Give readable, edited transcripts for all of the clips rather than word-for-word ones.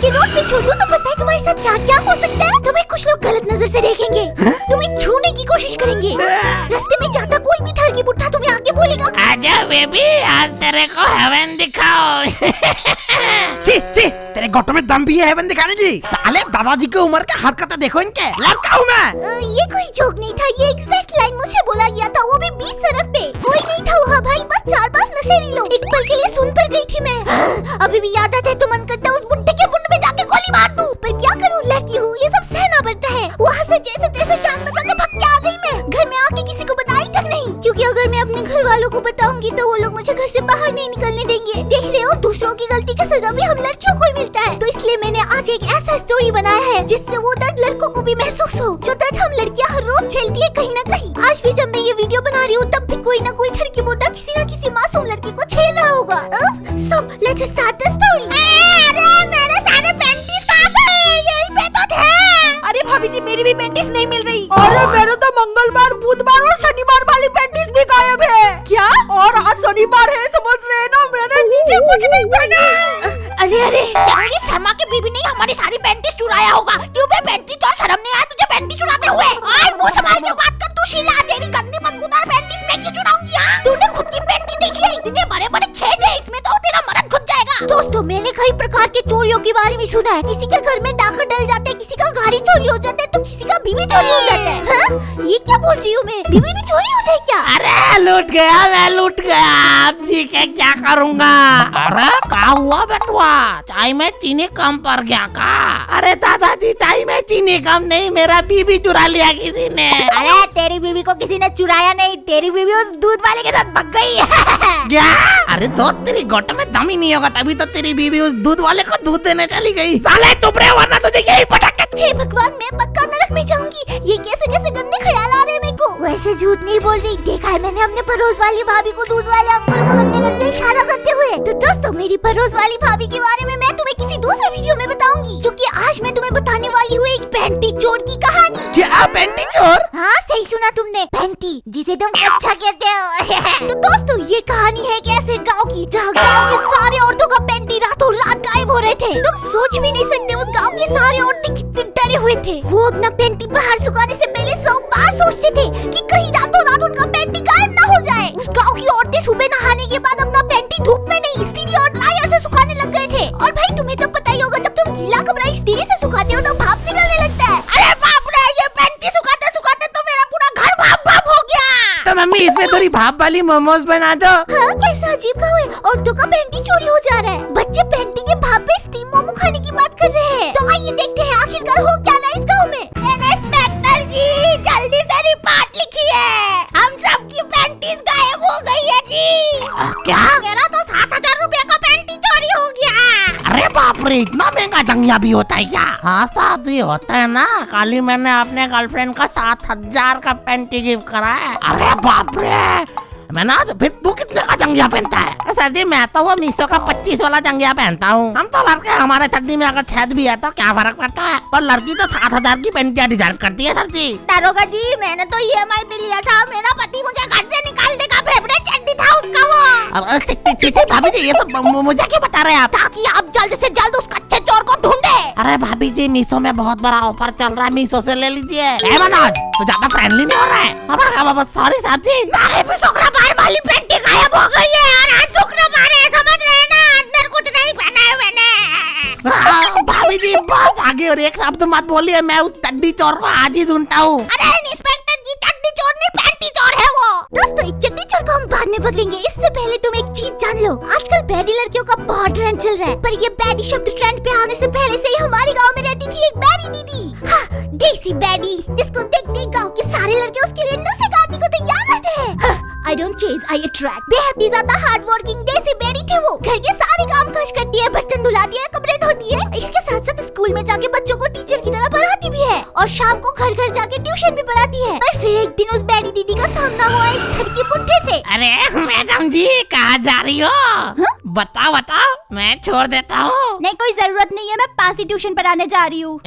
के रोड पे छोड़ दूं तो पता है तुम्हारे साथ क्या क्या हो सकता है? तुम्हें कुछ लोग गलत नजर से देखेंगे, तुम्हें छूने की कोशिश करेंगे, रास्ते में जाता कोई भी ठरकी बुढ़ा तुम्हें आगे बोलेगा, आजा बेबी आज तेरे को हेवन दिखाओ। ची ची, तेरे घोटो में दम भी है हेवन दिखाने की? साले दादाजी की उम्र के हरकतें देखो इनके, लड़का हूँ मैं। ये कोई जोक नहीं था, ये एग्जैक्ट लाइन मुझे बोला गया था, वो भी 20 सड़क पे। कोई नहीं था वहाँ भाई, बस 4-5 नशेड़ी लोग। एक पल के लिए सुन पर गई थी मैं। अभी भी याद आता है तो मन करता है उस बुड्ढे के मुंड में जाके गोली मार दूं, पर क्या करूं, लड़की हूँ, ये सब सहना पड़ता है। वहाँ से जैसे तैसे जान बचा के भाग के आ गई मैं। घर में आके किसी को बताई तक नहीं, क्योंकि अगर मैं अपने घर वालों को बताऊंगी तो वो लोग मुझे घर से बाहर नहीं निकलने देंगे। देख रहे हो, दूसरों की गलती का सजा भी हम लड़कियों को ही मिलता है। तो इसलिए मैंने आज एक ऐसा स्टोरी बनाया है जिससे वो दर्द लड़कों को भी महसूस हो, जो दर्द हम लड़कियां हर रोज झेलती है कहीं ना कहीं। आज भी जब मैं ये वीडियो बना रही हूँ तब भी कोई ना कोई ठरकी बुड्ढा किसी ना किसी मासूम लड़की को छेड़ रहा होगा। So let's start the story. अरे मेरे सारे पैंटीज कहाँ गए? यहीं पे तो थे। अरे भाभी जी, मेरी भी पैंटीज नहीं मिल रही। अरे मेरे तो मंगलवार, बुधवार और शनिवार वाली पैंटीज भी गायब है। क्या? और आज शनिवार है, समझ रहे हैं ना, मैंने नीचे कुछ नहीं पहना। अरे जरूरी शर्मा की बीबी ने हमारी सारी पैंटीज चुराया होगा। क्यों बे पैंटी, तो शर्म नहीं आया तुझे पैंटी चुराते हुए? आए मुंह संभाल के बात कर तू शीला, तेरी गंदी बदबूदार पैंटीज मैं क्यों चुराऊंगी? तूने खुद की पैंटी देखी है? इतने बड़े बड़े छेद है इसमें, तो तेरा मर्द खुद जाएगा। दोस्तों, मैंने कई प्रकार के चोरियों के बारे में सुना है। किसी के घर में डाका डल जाता है, किसी का गाड़ी चोरी हो जाता है, तो किसी का बीवी चोरी हो जाता है। हाँ? ये क्या बोल रही हूँ मैं? बीवी भी चोरी होता है क्या? अरे लूट गया, मैं लूट गया, आप जी के क्या करूँगा? अरे क्या हुआ बेटुआ, चाय में चीनी कम पड़ गया का? अरे दादाजी, चाय में चीनी कम नहीं, मेरा बीबी चुरा लिया किसी ने। अरे तेरी बीवी को किसी ने चुराया नहीं, तेरी बीवी उस दूध वाले के साथ भाग गई है। क्या? अरे दोस्त, तेरी गोट में दम ही नहीं होगा, तभी तो तेरी बीवी उस दूध वाले को दूध देने चली गई। साले चुप रहे वरना तुझे यही पटक। हे भगवान, मैं पक्का नरक में जाऊंगी। ये कैसे कैसे गंदे ख्याल आ रहे हैं मेरे को। वैसे झूठ नहीं बोल रही, देखा है मैंने अपने पड़ोस वाली भाभी को दूध वाले अंकल को गंदे गंदे इशारा करते हुए। तो दोस्तों, मेरी पड़ोस वाली भाभी के बारे में मैं तुम्हें किसी दूसरे वीडियो में बताऊंगी, क्योंकि आज मैं तुम्हें बताने वाली हूँ एक पैंटी चोर की कहानी। क्या पैंटी चोर? हाँ सही सुना तुमने, पैंटी, जिसे तुम अच्छा कहते हो। तो दोस्तों, ये कहानी है एक ऐसे गाँव की जहाँ गाँव के सारे औरतों का पैंटी रातों रात गायब हो रहे थे। तुम सोच भी नहीं सकते उस गाँव की सारी औरतें कितने डरे हुए थे। वो अपना पैंटी बाहर सुखाने से पहले 100 बार सोचते थे कि कहीं रातों रात उनका पैंटी गायब ना हो जाए। उस गाँव की औरतें सुबह नहाने के बाद अपना पैंटी धूप में नहीं, इस्त्री और ड्रायर से सुखाने लग गए थे। और भाई तुम्हें तो पता ही होगा, जब तुम गीला कपड़ा इस्त्री से सुखाते हो तो भाप निकलने लगता है। अरे बाप रे, ये पैंटी सुखाते सुखाते तो मेरा पूरा घर भाप भाप हो गया। तो मम्मी, इसमें थोड़ी भाप वाली मोमोज बना दो। हाँ, कैसा अजीब गाँव है, औरतों का पैंटी चोरी हो जा रहा है। बच्चे पैंटी के भाप पे स्टीम मोमो खाने की बात कर रहे हैं। तो आइए देखते हैं आखिरकार हो क्या रहा है इस गाँव में। इंस्पेक्टर जी, जल्दी से रिपोर्ट लिखिए, हम सबकी पैंटीज गायब हो गई है जी। क्या? मेरा तो 7,000 रुपए का पैंटी चोरी हो गया। अरे बाप रे, इतना महंगा जंगिया भी होता है क्या? हाँ साहब, ये होता है ना, कल ही मैंने अपने गर्लफ्रेंड का 7,000 का पैंटी गिफ्ट करा है। अरे बाप रे, मैं ना, फिर तू कितने का जंगिया पहनता है? सर जी, मैं तो वो मीशो का 25 वाला जंगिया पहनता हूँ। हम तो लड़के, हमारे चड्डी में अगर छेद भी है तो क्या फर्क पड़ता है, पर लड़की तो 7,000 की पैंटियाँ डिजर्व करती है सर जी। दारोगा जी, मैंने तो EMI पे लिया था, मेरा पति मुझे घर से निकाल देगा, फेवरेट चड्डी था उसका वो। भाभी जी, ये सब मुझे क्यों बता रहे हैं आप? ताकि आप जल्द से जल्द उस कच्चे चोर को ढूंढे। अरे भाभी जी, मीशो में बहुत बड़ा ऑफर चल रहा है, मीशो से ले लीजिए। मनोज, तो ज्यादा फ्रेंडली नहीं हो रहा है। सॉरी साहब जी, अरे भी शुक्रवार वाली पैंटी गायब हो गई है और आज शुक्रवार है, समझ रहे हैं ना, अंदर कुछ नहीं पहना है मैंने। भाभी जी बस आगे और एक शब्द मत बोलिए, मैं उस चड्डी चोर को आज ही ढूंढता हूँ। अरे इंस्पेक्टर जी, चड्डी चोर नहीं, पैंटी चोर है वो। दोस्तों, एक चड्डी चोर को हम बाद में पकड़ेंगे, इससे पहले तुम एक चीज जान लो। आजकल बैडी लड़कियों का बहुत ट्रेंड चल रहा है, पर ये बैडी शब्द ट्रेंड पे आने से पहले से ही हमारे गाँव में रहती थी एक बैडी दीदी। हाँ, देसी बैडी, जिसको देखते गाँव के सारे लड़के उसके लिए नशे काटने को तैयार रहते हैं। I don't chase, I attract। बेहद ही ज्यादा हार्ड वर्किंग देसी बेड़ी थे वो। घर के सारे काम काज करती है, बर्तन धुलाती है, कपड़े धोती है। इसके साथ साथ स्कूल में जाके बच्चों को टीचर की तरह पढ़ाती भी है और शाम को घर घर जाके ट्यूशन भी पढ़ाती है। पर फिर एक दिन उस बैडी दीदी का सामना हुआ एक ठरकी बुड्ढे से। अरे मैडम जी, कहाँ जा रही हो? बताओ बताओ, मैं छोड़ देता हूँ। नहीं, कोई जरूरत नहीं है, मैं पास ही ट्यूशन पढ़ाने जा रही हूँ।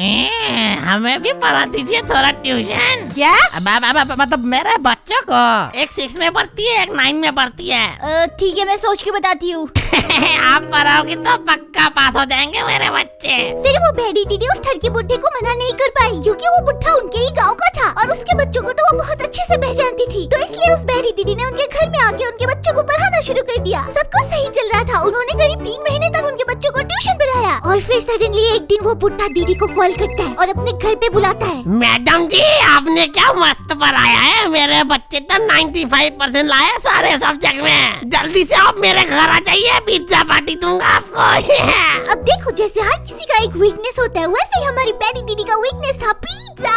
हमें भी पढ़ा दीजिए थोड़ा ट्यूशन। क्या? मतलब मेरे बच्चों को, एक 6 में पढ़ती है, एक 9 में पढ़ती है। ठीक है, मैं सोच के बताती हूँ। आप पढ़ाओगे तो पक्का पास हो जाएंगे मेरे बच्चे। फिर वो भेड़ी दीदी उस ठरकी बुड्ढे को मना नहीं कर पाई, क्योंकि वो बुढ़ा उनके ही गांव का था और उसके बच्चों को तो वो बहुत अच्छे से पहचानती थी। तो इसलिए उस भेड़ी दीदी ने उनके घर में आके उनके बच्चों को पढ़ाना शुरू कर दिया। सब कुछ सही चल रहा था। उन्होंने करीब 3 महीने तक उनके बच्चों को ट्यूशन पढ़ाया और फिर सडनली एक दिन वो बुढ़ा दीदी को कॉल करता है और अपने घर पे बुलाता है। मैडम जी, आपने क्या मस्त पढ़ाया है, मेरे बच्चे तो 95% लाए सारे सब्जेक्ट में। जल्दी से आप मेरे घर आ जाइए, पिज्जा पार्टी दूंगा आपको। अब देखो, जैसे हर किसी का एक वीकनेस होता है, वैसे ही हमारी बैडी दीदी का वीकनेस था पिज्जा।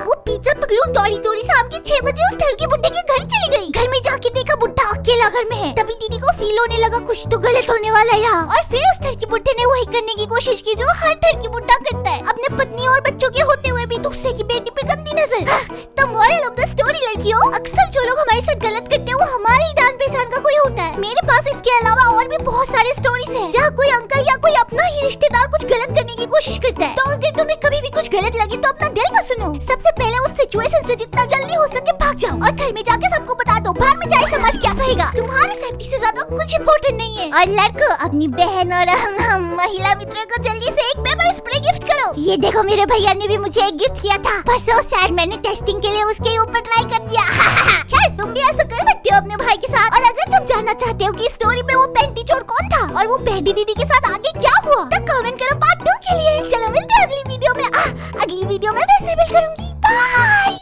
वो पिज्जा पगलू दौड़ी दौड़ी शाम के 6 बजे उस ठरकी बुड्ढे के घर चली गई। घर में जाके देखा बुड्ढा अकेला घर में है। तभी दीदी को फील होने लगा कुछ तो गलत होने वाला है यहाँ। और फिर उस ठरकी बुड्ढे ने वही करने की कोशिश की जो हर ठरकी बुड्ढा करता है, अपने पत्नी और बच्चों के होते हुए भी दूसरे की बेटी पे गंदी नजर। The moral of the story लड़कियों, अक्सर जो लोग हमारे साथ गलत करते हैं वो हमारे ही जान पहचान का कोई होता है। मेरे पास इसके अलावा और भी बहुत सारे स्टोरीज हैं जहाँ कोई अंकल या कोई अपना ही रिश्तेदार कुछ गलत करने की कोशिश करता है। तो अगर तुम्हें कभी भी कुछ गलत लगे तो अपना दिल मत सुनो। सबसे पहले उस सिचुएशन से जितना जल्दी हो सके भाग जाओ और घर में जाके सबको बता दो। बाहर में जाए समाज क्या कहेगा। तुम्हारी सेफ्टी से ज्यादा कुछ इम्पोर्टेंट नहीं है। और लड़कों, अपनी बहन और महिला मित्रों को जल्दी से एक पेपर स्प्रे गिफ्ट करो। ये देखो, मेरे भैया ने भी मुझे एक गिफ्ट किया था परसों। शायद मैंने टेस्टिंग के लिए उसके ऊपर ट्राई कर दिया। खैर, तुम भी ऐसा कर सकते हो अपने भाई के साथ। और अगर तुम जानना चाहते हो कि स्टोरी में वो पेंटी चोर कौन था और वो भेड़ी दीदी के साथ आगे क्या हुआ, तो कमेंट करो पार्ट 2 के लिए। चलो मिलते हैं अगली वीडियो में। अगली वीडियो में मैं फिर से मिल करूंगी। बाय।